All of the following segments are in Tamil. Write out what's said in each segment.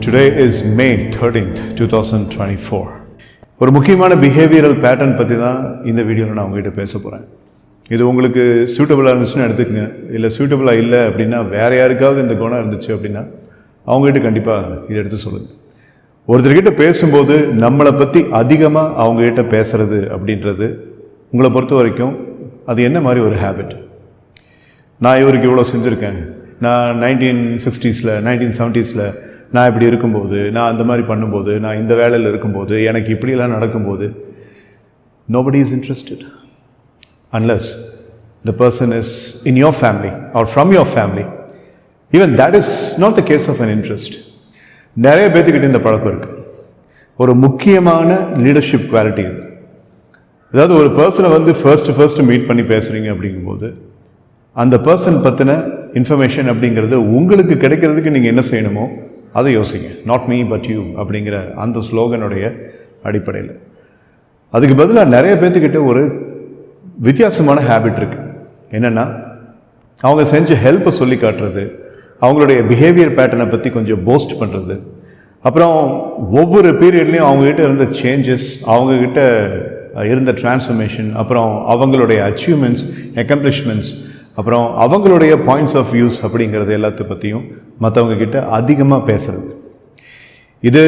Today is May 13th, 2024. ஒரு முக்கியமான பிஹேவியரல் பேட்டர்ன் பற்றி தான் இந்த வீடியோவில் நான் உங்ககிட்ட பேச போகிறேன். இது உங்களுக்கு சூட்டபுளாக இருந்துச்சுன்னு எடுத்துக்கங்க. இல்லை சூட்டபுளாக இல்லை அப்படின்னா வேறு யாருக்காவது இந்த குணம் இருந்துச்சு அப்படின்னா அவங்ககிட்ட கண்டிப்பாக இதை எடுத்து சொல்லுங்கள். ஒருத்தர்கிட்ட பேசும்போது நம்மளை பற்றி அதிகமாக அவங்ககிட்ட பேசுகிறது அப்படின்றது உங்களை பொறுத்த வரைக்கும் அது என்ன மாதிரி ஒரு ஹேபிட்? நான் இவருக்கு இவ்வளோ செஞ்சுருக்கேன், நான் 1960s 1970s நான் இப்படி இருக்கும்போது, நான் அந்த மாதிரி பண்ணும்போது, நான் இந்த வேலையில் இருக்கும்போது, எனக்கு இப்படியெல்லாம் நடக்கும்போது, nobody is interested unless the person is in your family or from your family. Even that is not the case of an interest. நிறைய பேர்த்துக்கிட்ட இந்த பழக்கம் இருக்கு. ஒரு முக்கியமான லீடர்ஷிப் குவாலிட்டி. அதாவது ஒரு பர்சனை வந்து ஃபர்ஸ்ட் மீட் பண்ணி பேசுறீங்க அப்படிங்கும்போது அந்த பர்சன் பற்றின இன்ஃபர்மேஷன் அப்படிங்கிறது உங்களுக்கு கிடைக்கிறதுக்கு நீங்கள் என்ன செய்யணுமோ அதை யோசிங்க. நாட் மீ பட் யூ அப்படிங்கிற அந்த ஸ்லோகனுடைய அடிப்படையில். அதுக்கு பதிலாக நிறைய பேர்த்துக்கிட்ட ஒரு வித்தியாசமான ஹேபிட் இருக்கு. என்னென்னா அவங்க செஞ்ச ஹெல்ப்பை சொல்லி காட்டுறது, அவங்களுடைய பிஹேவியர் பேட்டர்னை பற்றி கொஞ்சம் போஸ்ட் பண்ணுறது, அப்புறம் ஒவ்வொரு பீரியட்லேயும் அவங்ககிட்ட இருந்த சேஞ்சஸ், அவங்கக்கிட்ட இருந்த டிரான்ஸ்ஃபர்மேஷன், அப்புறம் அவங்களுடைய அச்சீவ்மெண்ட்ஸ், அக்கம்ப்ளிஷ்மெண்ட்ஸ், அப்புறம் அவங்களுடைய பாயிண்ட்ஸ் ஆஃப் வியூஸ் அப்படிங்கிறது எல்லாத்த பற்றியும் மற்றவங்க கிட்ட அதிகமாக பேசுறது. இது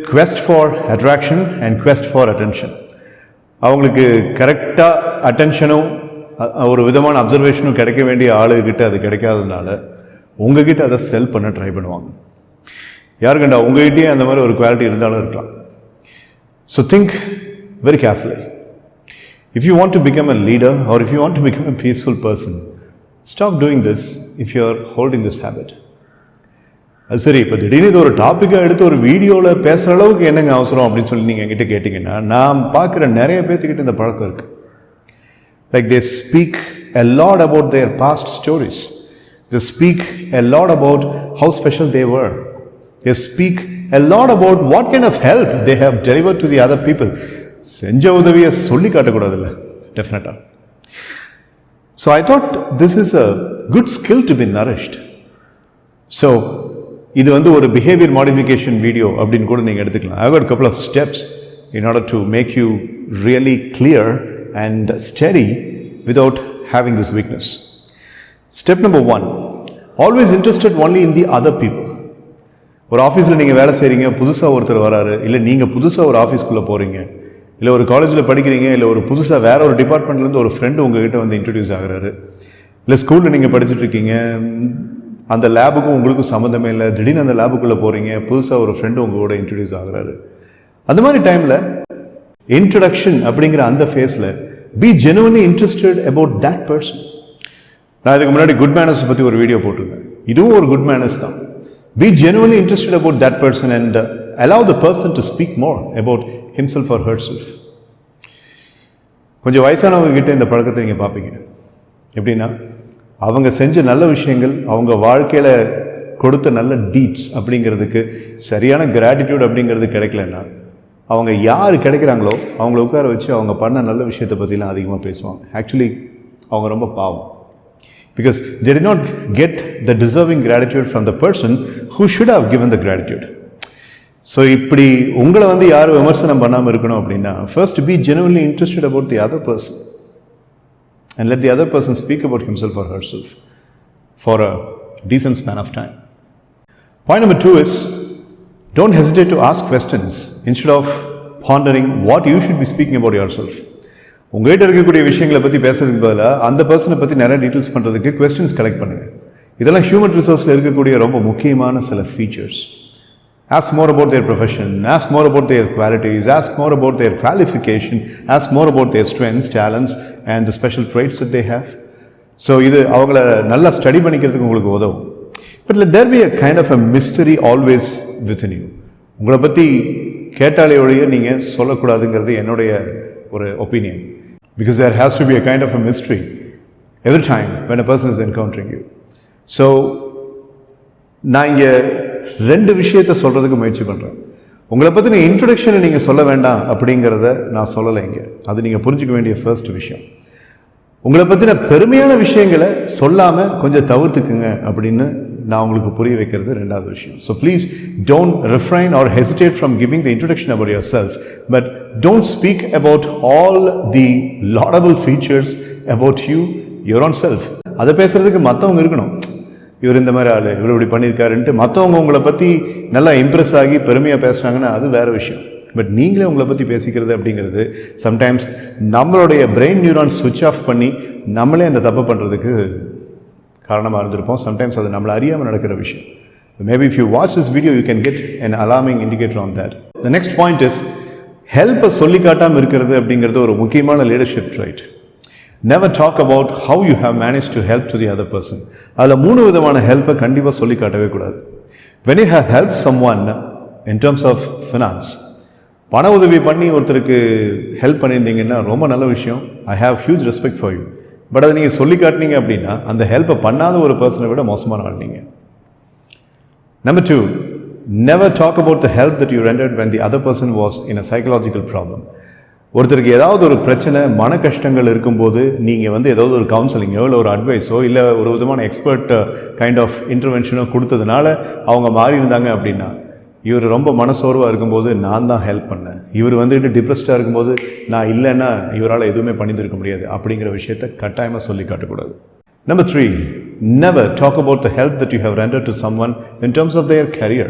quest for attraction and quest for attention. அவங்களுக்கு கரெக்டாக அட்டென்ஷனும் ஒரு விதமான அப்சர்வேஷனும் கிடைக்க வேண்டிய ஆளுகிட்ட அது கிடைக்காததுனால உங்ககிட்ட அதை செல் பண்ண ட்ரை பண்ணுவாங்க. யாருக்கண்டா உங்ககிட்டயே அந்த மாதிரி ஒரு குவாலிட்டி இருந்தாலும் இருக்கலாம். So think very carefully. If you want to become a leader or if you want to become a peaceful person, stop doing this if you are holding this habit. அது சரி, இப்போ திடீர்னு இது ஒரு டாப்பிக்காக எடுத்து ஒரு வீடியோவில் பேசுகிற அளவுக்கு என்னங்க அவசரம் அப்படின்னு சொல்லி நீங்கள் என்கிட்ட கேட்டிங்கன்னா, நான் பார்க்குற நிறைய பேர்த்துக்கிட்ட இந்த பழக்கம் இருக்குது. Like they speak a lot about their past stories. They speak a lot about how special they were. They speak a lot about what kind of help they have delivered to the other people. செஞ்ச உதவியை சொல்லி காட்டக்கூடாதுல்ல, டெஃபினட்டாக. So I thought this is a good skill to be nourished. So இது வந்து ஒரு பிஹேவியர் மாடிஃபிகேஷன் வீடியோ அப்படின்னு கூட நீங்கள் எடுத்துக்கலாம். I have couple of steps in order to make you really clear and steady without having this weakness. Step number 1, always interested only in the other people. ஒரு ஆஃபீஸில் நீங்கள் வேலை செய்கிறீங்க, புதுசாக ஒருத்தர் வராரு, இல்லை நீங்கள் புதுசாக ஒரு ஆஃபீஸ்க்குள்ளே போகிறீங்க, இல்லை ஒரு காலேஜில் படிக்கிறீங்க, இல்லை ஒரு புதுசாக வேற ஒரு டிபார்ட்மெண்ட்லேருந்து ஒரு ஃப்ரெண்டு உங்ககிட்ட வந்து இன்ட்ரடியூஸ் ஆகிறாரு, இல்லை ஸ்கூலில் நீங்கள் படிச்சுட்டு இருக்கீங்க, அந்த லேபுக்கும் உங்களுக்கும் சம்மந்தமே இல்லை, திடீர்னு அந்த லேபுக்குள்ளே போகிறீங்க, புதுசாக ஒரு ஃப்ரெண்டு உங்கள் கூட இன்ட்ரடியூஸ் ஆகிறாரு. அந்த மாதிரி டைமில் இன்ட்ரடக்ஷன் அப்படிங்கிற அந்த ஃபேஸில் be genuinely interested about that person. நான் இதுக்கு முன்னாடி குட் மேனர்ஸ் பற்றி ஒரு வீடியோ போட்டிருக்கேன். இதுவும் ஒரு குட் மேனர்ஸ் தான். Be genuinely interested about that person and allow the person to speak more about himself or herself. கொஞ்சம் வயசானவங்க கிட்ட இந்த பழக்கத்தை நீங்கள் பார்ப்பீங்க. எப்படின்னா, அவங்க செஞ்ச நல்ல விஷயங்கள், அவங்க வாழ்க்கையில் கொடுத்த நல்ல டீட்ஸ் அப்படிங்கிறதுக்கு சரியான கிராட்டிடியூட் அப்படிங்கிறது கிடைக்கலன்னா அவங்க யார் கிடைக்கிறாங்களோ அவங்கள உட்கார வச்சு அவங்க பண்ண நல்ல விஷயத்தை பற்றிலாம் அதிகமாக பேசுவாங்க. ஆக்சுவலி அவங்க ரொம்ப பாவம். Because they did not get the deserving gratitude from the person who should have given the gratitude. So இப்படி உங்களை வந்து யாரும் விமர்சனம் பண்ணாமல் இருக்கணும் அப்படின்னா, first be genuinely interested about the other person and let the other person speak about himself or herself for a decent span of time. Point number 2 is don't hesitate to ask questions instead of pondering what you should be speaking about yourself. உங்கள்கிட்ட இருக்கக்கூடிய விஷயங்களை பற்றி பேசுறதுக்கு பதிலாக அந்த பர்சனை பற்றி நிறைய டீட்டெயில்ஸ் பண்ணுறதுக்கு கொஸ்டின்ஸ் கலெக்ட் பண்ணுங்கள். இதெல்லாம் ஹியூமன் ரிசோர்ஸில் இருக்கக்கூடிய ரொம்ப முக்கியமான சில features. Ask more about their profession, ask more about their qualities, ask more about their qualification, ask more about their strengths, talents and the special traits that they have. So இது அவங்கள நல்லா ஸ்டடி பண்ணிக்கிறதுக்கு உங்களுக்கு உதவும். But let there be a kind of a mystery always within you. உங்களை பற்றி கேட்டாலே ஒழிய நீங்கள் சொல்லக்கூடாதுங்கிறது என்னுடைய ஒரு opinion. Because there has to be a kind of a mystery every time when a person is encountering you. So நான் இங்கே 2 விஷயத்தை சொல்கிறதுக்கு முயற்சி பண்ணுறேன். உங்களை பற்றின இன்ட்ரொடக்ஷனை நீங்கள் சொல்ல வேண்டாம் அப்படிங்கிறத நான் சொல்லலை இங்கே. அது நீங்கள் புரிஞ்சிக்க வேண்டிய ஃபர்ஸ்ட் விஷயம். உங்களை பற்றின பெருமையான விஷயங்களை சொல்லாமல் கொஞ்சம் தவிர்த்துக்குங்க அப்படின்னு நான் உங்களுக்கு புரிய வைக்கிறது ரெண்டாவது விஷயம். So please don't refrain or hesitate from giving the introduction about yourself, but don't speak about all the laudable features about you, your own self. அதை பேசுறதுக்கு மற்றவங்க இருக்கணும். இவர் இந்த மாதிரி ஆள், இவர் இப்படி பண்ணியிருக்காருன்ட்டு மற்றவங்க உங்களை பற்றி நல்லா இம்ப்ரெஸ் ஆகி பெருமையாக பேசுகிறாங்கன்னா அது வேறு விஷயம். பட் நீங்களே உங்களை பற்றி பேசிக்கிறது அப்படிங்கிறது சம்டைம்ஸ் நம்மளுடைய பிரெயின் நியூரான் சுவிட்ச் ஆஃப் பண்ணி நம்மளே அந்த தப்பு பண்ணுறதுக்கு காரணமாக இருந்திருப்போம். சம்டைம்ஸ் அது நம்மளை அறியாமல் நடக்கிற விஷயம். Maybe if you watch this video you can get an alarming indicator on that. The next point is ஹெல்ப்பை சொல்லி காட்டாமல் இருக்கிறது அப்படிங்கிறது ஒரு முக்கியமான leadership right. Never talk about how you have manage to help to the other person. அதில் 3 விதமான ஹெல்ப்பை கண்டிப்பாக சொல்லி காட்டவே கூடாது. when you have helped someone in terms of finance, பண உதவி பண்ணி ஒருத்தருக்கு ஹெல்ப் பண்ணியிருந்தீங்கன்னா ரொம்ப நல்ல விஷயம். I have huge respect for you. But அதை நீங்கள் சொல்லி காட்டினீங்க அப்படின்னா அந்த ஹெல்ப்பை பண்ணாத ஒரு பர்சனை விட மோசமான ஆள் நீங்கள். Number 2, never talk about the help that you rendered when the other person was in a psychological problem. ஒருத்தருக்கு ஏதாவது ஒரு பிரச்சனை, மன கஷ்டங்கள் இருக்கும்போது நீங்கள் ஏதாவது ஒரு கவுன்சிலிங்கோ இல்லை ஒரு அட்வைஸோ இல்லை ஒரு விதமான எக்ஸ்பர்ட் கைண்ட் ஆஃப் இன்டர்வென்ஷனோ கொடுத்ததுனால அவங்க மாறி இருந்தாங்க அப்படின்னா, இவர் ரொம்ப மனசோர்வாக இருக்கும்போது நான் தான் ஹெல்ப் பண்ணேன், இவர் டிப்ரெஸ்டாக இருக்கும்போது நான் இல்லைன்னா இவரால் எதுவுமே பண்ணியிருக்க முடியாது அப்படிங்கிற விஷயத்தை கட்டாயமாக சொல்லி காட்டக்கூடாது. Number 3, never talk about the help that you have rendered to someone in terms of their career.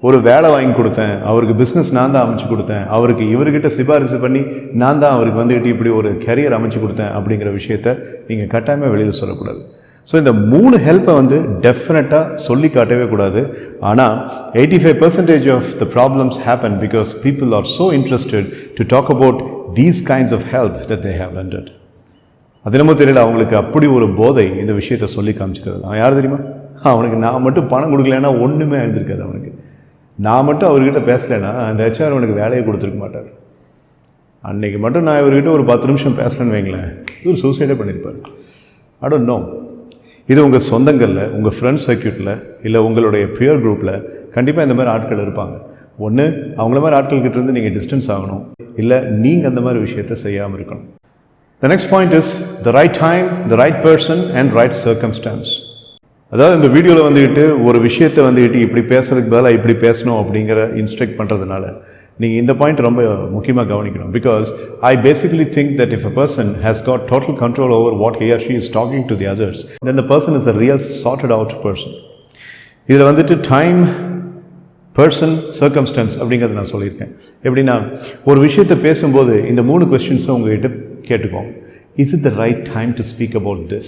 ஒரு வேலை வாங்கி கொடுத்தேன், அவருக்கு பிஸ்னஸ் நான் தான் அமைச்சு கொடுத்தேன், அவருக்கு இவர்கிட்ட சிபாரிசு பண்ணி நான் தான் அவருக்கு இப்படி ஒரு கரியர் அமைச்சு கொடுத்தேன் அப்படிங்கிற விஷயத்த நீங்கள் கட்டாயமாக வெளியில் சொல்லக்கூடாது. ஸோ இந்த 3 ஹெல்ப்பை டெஃபினட்டாக சொல்லி காட்டவே கூடாது. ஆனால் 85% of the problems happen because people are so interested to talk about these kinds of help that they have rendered. அது என்னமோ தெரியல, அவங்களுக்கு அப்படி ஒரு போதை இந்த விஷயத்தை சொல்லி காமிச்சிக்கிறது. அவன் யார் தெரியுமா? அவனுக்கு நான் மட்டும் பணம் கொடுக்கலன்னா ஒன்றுமே இருந்திருக்காது. அவனுக்கு நான் மட்டும் அவர்கிட்ட பேசலைன்னா அந்த ஹெச்ஆர் அவனுக்கு வேலையை கொடுத்துருக்க மாட்டார். அன்னைக்கு மட்டும் நான் இவர்கிட்ட ஒரு 10 நிமிஷம் பேசலன்னு வைங்களேன், இவர் சூசைடே பண்ணியிருப்பார். I don't know. இது உங்கள் சொந்தங்களில், உங்கள் ஃப்ரெண்ட்ஸ் சர்க்கியூட்டில், இல்லை உங்களுடைய பியர் குரூப்பில் கண்டிப்பாக இந்த மாதிரி ஆட்கள் இருப்பாங்க. ஒன்று அவங்கள மாதிரி ஆட்கள்கிட்ட இருந்து நீங்கள் டிஸ்டன்ஸ் ஆகணும், இல்லை நீங்கள் அந்த மாதிரி விஷயத்தை செய்யாமல் இருக்கணும். The next point is the right time, the right person and right circumstance. அதாவது இந்த வீடியோவில் ஒரு விஷயத்தை இப்படி பேசுறதுக்கு பதிலாக இப்படி பேசணும் அப்படிங்கிற இன்ஸ்ட்ரக்ட் பண்ணுறதுனால நீங்கள் இந்த பாயிண்ட் ரொம்ப முக்கியமாக கவனிக்கணும். Because I basically think that if a person has got total control over what he or she is talking to the others, then the person is a real sorted out person. இதில் டைம், பர்சன், சர்க்கம்ஸ்டன்ஸ் அப்படிங்கிறத நான் சொல்லியிருக்கேன். எப்படின்னா ஒரு விஷயத்தை பேசும்போது இந்த 3 கொஸ்டின்ஸை உங்ககிட்ட கேட்டுக்கோங்க. Is it the right time to speak about this?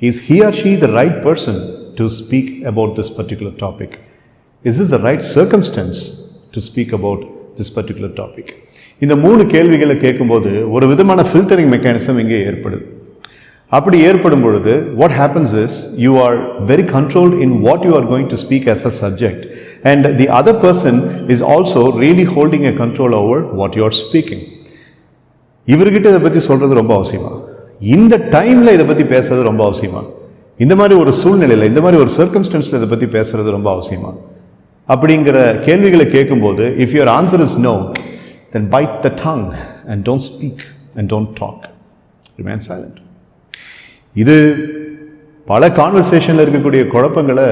Is he or she the right person to speak about this particular topic? Is this the right circumstance to speak about this particular topic? இந்த 3 கேள்விகளை கேட்கும்போது ஒரு விதமான ஃபில்டரிங் மெக்கானிசம் இங்கே ஏற்படுது. அப்படி ஏற்படும் பொழுது what happens is you are very controlled in what you are going to speak as a subject, and the other person is also really holding a control over what you are speaking. இவர்கிட்ட இதை பற்றி சொல்கிறது ரொம்ப அவசியமா, இந்த டைமில் இதை பற்றி பேசுறது ரொம்ப அவசியமா, இந்த மாதிரி ஒரு சூழ்நிலையில், இந்த மாதிரி ஒரு சர்க்கம்ஸ்டன்ஸில் இதை பற்றி பேசுறது ரொம்ப அவசியமா அப்படிங்கிற கேள்விகளை கேட்கும்போது if your answer is no, then bite the tongue and don't speak and don't talk, remain silent. இது பல கான்வர்சேஷனில் இருக்கக்கூடிய குழப்பங்களை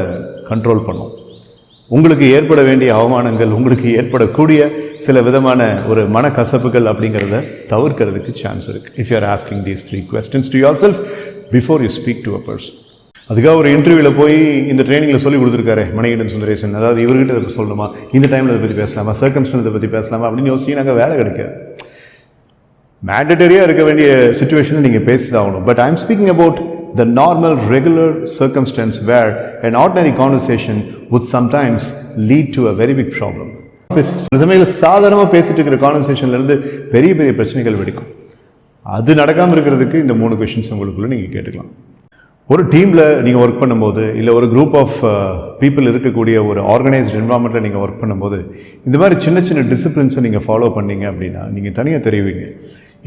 கண்ட்ரோல் பண்ணும். உங்களுக்கு ஏற்பட வேண்டிய அவமானங்கள், உங்களுக்கு ஏற்படக்கூடிய சில விதமான ஒரு மனக்கசப்புகள் அப்படிங்கிறத தவிர்க்கிறதுக்கு சான்ஸ் இருக்குது. If you are asking these 3 questions to yourself before you speak to a person. அதுக்காக ஒரு இன்டர்வியூவில் போய் இந்த ட்ரைனிங்கில் சொல்லி கொடுத்துருக்காரு மணிகண்டன் சுந்தரேசன், அதாவது இவர்கிட்ட இதை சொல்லணுமா, இந்த டைமில் இதை பற்றி பேசலாமா, சர்க்கம்ஸ்டன்ஸ் இதை பற்றி பேசலாமா அப்படின்னு யோசிச்சு நாங்கள் வேலை கிடைக்காது. மேண்டட்டரியாக இருக்க வேண்டிய சுச்சுவேஷனில் நீங்கள் பேசிதாகணும். But I am speaking about the normal regular circumstance where an ordinary conversation would sometimes lead to a very big problem. சில சமயத்தில் சாதாரணமாக பேசிட்டு இருக்கிற கான்வர்சேஷன்லேருந்து பெரிய பெரிய பிரச்சனைகள் வெடிக்கும். அது நடக்காமல் இருக்கிறதுக்கு இந்த 3 கொஷின்ஸ் உங்களுக்குள்ளே நீங்கள் கேட்டுக்கலாம். ஒரு டீமில் நீங்கள் ஒர்க் பண்ணும்போது, இல்லை ஒரு குரூப் ஆஃப் பீப்புள் இருக்கக்கூடிய ஒரு ஆர்கனைஸ்ட் என்வரான்மெண்ட்டில் நீங்கள் ஒர்க் பண்ணும்போது இந்த மாதிரி சின்ன சின்ன டிசிப்ளின்ஸை நீங்கள் ஃபாலோ பண்ணீங்க அப்படின்னா நீங்கள் தனியாக தெரிவிங்க.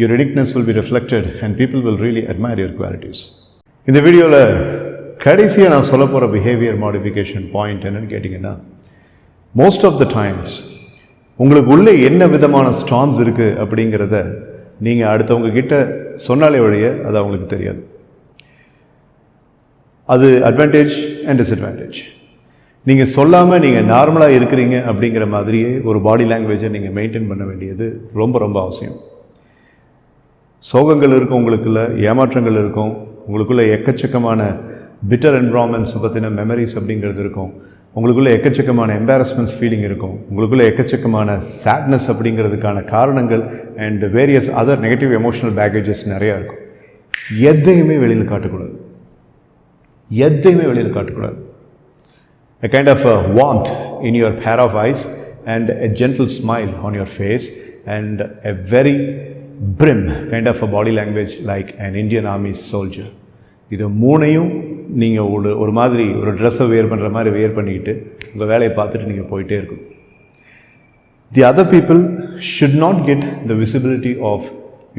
your uniqueness will be reflected and people will really admire your qualities. இந்த வீடியோவில் கடைசியாக நான் சொல்ல போகிற பிஹேவியர் மாடிஃபிகேஷன் பாயிண்ட் என்னன்னு கேட்டிங்கன்னா, மோஸ்ட் ஆஃப் த டைம்ஸ் உங்களுக்கு உள்ளே என்ன விதமான ஸ்டார்ம்ஸ் இருக்குது அப்படிங்கிறத நீங்கள் அடுத்தவங்க கிட்ட சொன்னாலே வழிய அது அவங்களுக்கு தெரியாது. அது அட்வான்டேஜ் அண்ட் டிஸ்அட்வான்டேஜ். நீங்கள் சொல்லாமல் நீங்கள் நார்மலாக இருக்கிறீங்க அப்படிங்கிற மாதிரியே ஒரு பாடி லாங்குவேஜை நீங்கள் மெயின்டைன் பண்ண வேண்டியது ரொம்ப ரொம்ப அவசியம். சோகங்கள் இருக்கும், உங்களுக்குள்ள ஏமாற்றங்கள் இருக்கும், உங்களுக்குள்ள எக்கச்சக்கமான பிட்டர் என்விரான்மெண்ட்ஸை பற்றின மெமரிஸ் அப்படிங்கிறது இருக்கும், உங்களுக்குள்ள எக்கச்சக்கமான எம்பாரஸ்மெண்ட்ஸ் ஃபீலிங் இருக்கும், உங்களுக்குள்ள எக்கச்சக்கமான சேட்னஸ் அப்படிங்கிறதுக்கான காரணங்கள் and various other negative emotional packages நிறையா இருக்கும். எதையுமே வெளியில் காட்டக்கூடாது, எதையுமே வெளியில் காட்டக்கூடாது. A kind of a warmth in your pair of eyes and a gentle smile on your face and a very prim kind of a body language like an Indian Army soldier. இது மூணையும் நீங்கள் ஒரு மாதிரி ஒரு ட்ரெஸ்ஸை வேர் பண்ணுற மாதிரி வேர் பண்ணிக்கிட்டு உங்கள் வேலையை பார்த்துட்டு நீங்கள் போயிட்டே இருக்கணும். The other people should not get the visibility of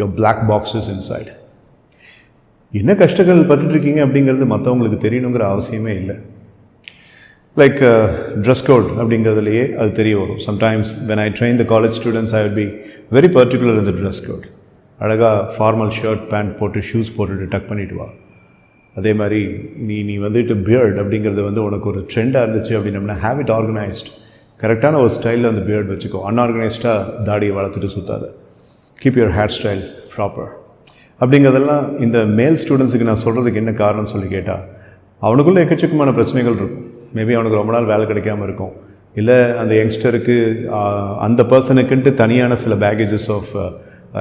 your black boxes inside. என்ன கஷ்டங்கள் பட்டுருக்கீங்க அப்படிங்கிறது மற்றவங்களுக்கு தெரியணுங்கிற அவசியமே இல்லை. லைக் ட்ரெஸ் கோட் அப்படிங்கிறதுலையே அது தெரிய வரும். Sometimes when I train the college students I will be very particular in the dress code. அழகாக ஃபார்மல் ஷர்ட் பேண்ட் போட்டு ஷூஸ் போட்டுட்டு டக் பண்ணிட்டு வா. அதே மாதிரி நீ வந்துட்டு பியர்ட் அப்படிங்கிறது உனக்கு ஒரு ட்ரெண்டாக இருந்துச்சு அப்படின்னம்னா ஹேவ் இட் ஆர்கனைஸ்ட். கரெக்டான ஒரு ஸ்டைலில் அந்த பியர்ட் வச்சுக்கோ. அன்ஆர்கனைஸ்டாக தாடியை வளர்த்துட்டு சுற்றாத. Keep your hair style proper அப்படிங்கிறதெல்லாம் இந்த மேல் ஸ்டூடெண்ட்ஸுக்கு நான் சொல்கிறதுக்கு என்ன காரணம்னு சொல்லி கேட்டால், அவனுக்குள்ளே எக்கச்சக்கமான பிரச்சனைகள் இருக்கும். மேபி அவனுக்கு ரொம்ப நாள் வேலை கிடைக்காமல் இருக்கும், இல்லை அந்த யங்ஸ்டருக்கு அந்த பர்சனுக்குன்ட்டு தனியான சில பேக்கேஜஸ் ஆஃப்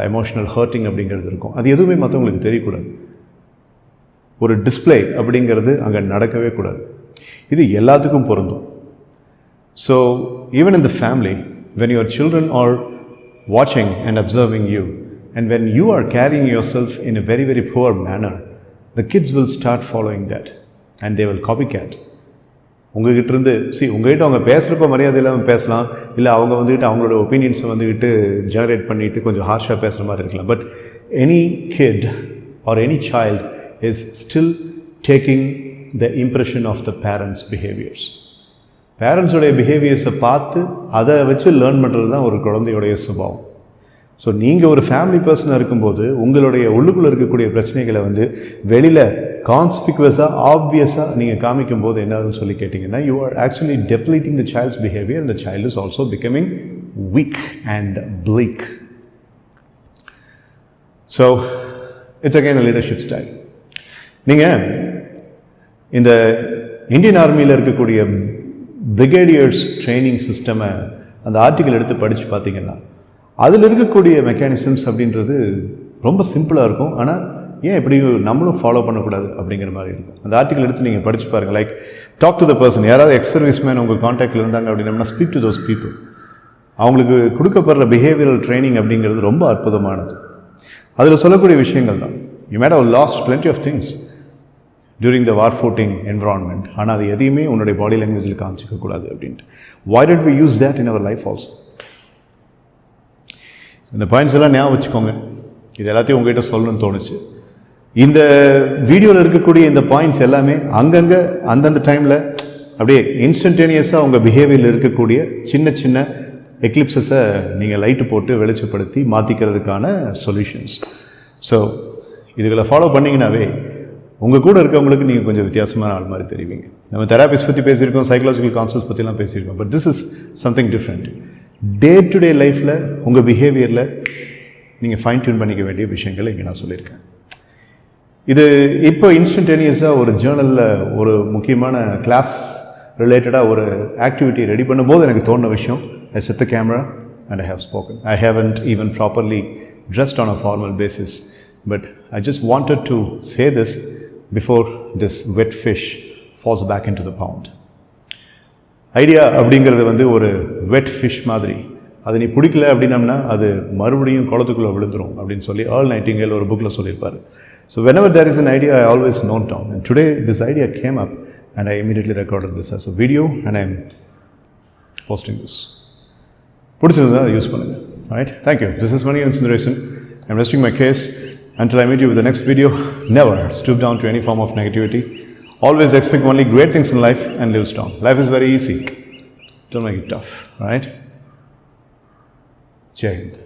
எமோஷ்னல் ஹர்ட்டிங் அப்படிங்கிறது இருக்கும். அது எதுவுமே மற்றவங்களுக்கு தெரியக்கூடாது. ஒரு டிஸ்பிளே அப்படிங்கிறது அங்கே நடக்கவே கூடாது. இது எல்லாத்துக்கும் பொருந்தும். So even in the family, when your children are வாட்சிங் and observing you and when you are carrying yourself in a very very poor manner, the kids will start following that and they will copycat. உங்ககிட்ட இருந்து உங்ககிட்ட அவங்க பேசுகிறப்ப மரியாதை இல்லாமல் பேசலாம், இல்லை அவங்க அவங்களோட ஒப்பீனியன்ஸை ஜெனரேட் பண்ணிவிட்டு கொஞ்சம் ஹார்ஷாக பேசுகிற மாதிரி இருக்கலாம். But any kid or any child is still taking the impression of the parents behaviours. பேரண்ட்ஸோடைய பிஹேவியர்ஸை பார்த்து அதை வச்சு லேர்ன் பண்ணுறது தான் ஒரு குழந்தையோடைய சுபாவம். ஸோ நீங்கள் ஒரு ஃபேமிலி பர்சனாக இருக்கும்போது உங்களுடைய உள்ளுக்குள்ளே இருக்கக்கூடிய பிரச்சனைகளை வெளியில் கான்ஸ்பிகுவஸாக ஆப்வியஸாக நீங்கள் காமிக்கும் போது என்னதுன்னு சொல்லி கேட்டிங்கன்னா, you are actually depleting the child's behaviour and the child is also becoming week and bleak. So it's again a leadership style. நீங்கள் இந்த இந்தியன் ஆர்மியில் இருக்கக்கூடிய பிரிகேடியர்ஸ் ட்ரைனிங் சிஸ்டமை அந்த ஆர்டிக்கல் எடுத்து படித்து பார்த்தீங்கன்னா, அதில் இருக்கக்கூடிய மெக்கானிசம்ஸ் அப்படின்றது ரொம்ப சிம்பிளாக இருக்கும். ஆனால் ஏன் இப்படி நம்மளும் ஃபாலோ பண்ணக்கூடாது அப்படிங்கிற மாதிரி இருக்கும். அந்த ஆர்டிக்கல் எடுத்து நீங்கள் படித்து பாருங்கள். Like talk to the person. யாராவது எக்ஸ் சர்வீஸ் மேன் உங்கள் கான்டாக்டில் இருந்தாங்க அப்படின்னா ஸ்பீக் டு தோஸ் பீப்புள். அவங்களுக்கு கொடுக்கப்படுற பிஹேவியரல் ட்ரைனிங் அப்படிங்கிறது ரொம்ப அற்புதமானது. அதில் சொல்லக்கூடிய விஷயங்கள் தான். You might have lost plenty of things during the war-footing environment. ஆனால் அது எதையுமே உன்னுடைய பாடி லாங்குவேஜில் காமிச்சிக்கக்கூடாது அப்படின்ட்டு. Why did we use that in our life also? இந்த பாயிண்ட்ஸ் எல்லாம் ஞாபகம் வச்சுக்கோங்க. இது எல்லாத்தையும் உங்ககிட்ட சொல்லணும்னு தோணுச்சு. இந்த வீடியோவில் இருக்கக்கூடிய இந்த பாயிண்ட்ஸ் எல்லாமே அங்கங்கே அந்தந்த டைமில் அப்படியே இன்ஸ்டன்டேனியஸாக உங்கள் பிஹேவியரில் இருக்கக்கூடிய சின்ன சின்ன எக்லிப்ஸஸை நீங்கள் லைட்டு போட்டு வெளிச்சப்படுத்தி மாற்றிக்கிறதுக்கான சொல்யூஷன்ஸ். ஸோ இதுகளை ஃபாலோ பண்ணிங்கனாவே உங்கள் கூட இருக்கவங்களுக்கு நீங்கள் கொஞ்சம் வித்தியாசமான ஆள் மாதிரி தெரிவிங்க. நம்ம தெராபிஸ்ட் பற்றி பேசியிருக்கோம், சைக்காலஜிக்கல் கான்செப்ட்ஸ் பற்றிலாம் பேசியிருக்கோம். But this is something different. Day to day லைஃப்பில் உங்கள் பிஹேவியரில் நீங்கள் ஃபைன் டியூன் பண்ணிக்க வேண்டிய விஷயங்களை இங்கே நான் சொல்லியிருக்கேன். இது இப்போ இன்ஸ்டன்டேனியஸாக ஒரு ஜேர்னலில் ஒரு முக்கியமான கிளாஸ் ரிலேட்டடாக ஒரு ஆக்டிவிட்டி ரெடி பண்ணும்போது எனக்கு தோணுன விஷயம். I set the camera and I have spoken. I haven't even properly dressed on a formal basis, but I just wanted to say this before this wet fish falls back into the pond. Idea அப்படிங்கிறது ஒரு வெட் ஃபிஷ் மாதிரி. அது நீ பிடிக்கல அப்படின்னம்னா அது மறுபடியும் குளத்துக்குள்ளே விழுந்துரும் அப்படின்னு சொல்லி ஏர்ல் நைட்டிங்கேல் ஒரு புக்கில் சொல்லியிருப்பார். So whenever there is an idea, I always note down. And today this idea came up and I immediately recorded this as a video and I'm posting this. பிடிச்சிருந்தா யூஸ் பண்ணுங்கள். Alright, thank you. This is Manikandan Sundaresan. I'm resting my case. Until I meet you with the next video, never stoop down to any form of negativity. Always expect only great things in life and live strong. Life is very easy. Don't make it tough. Alright? Jai Hind.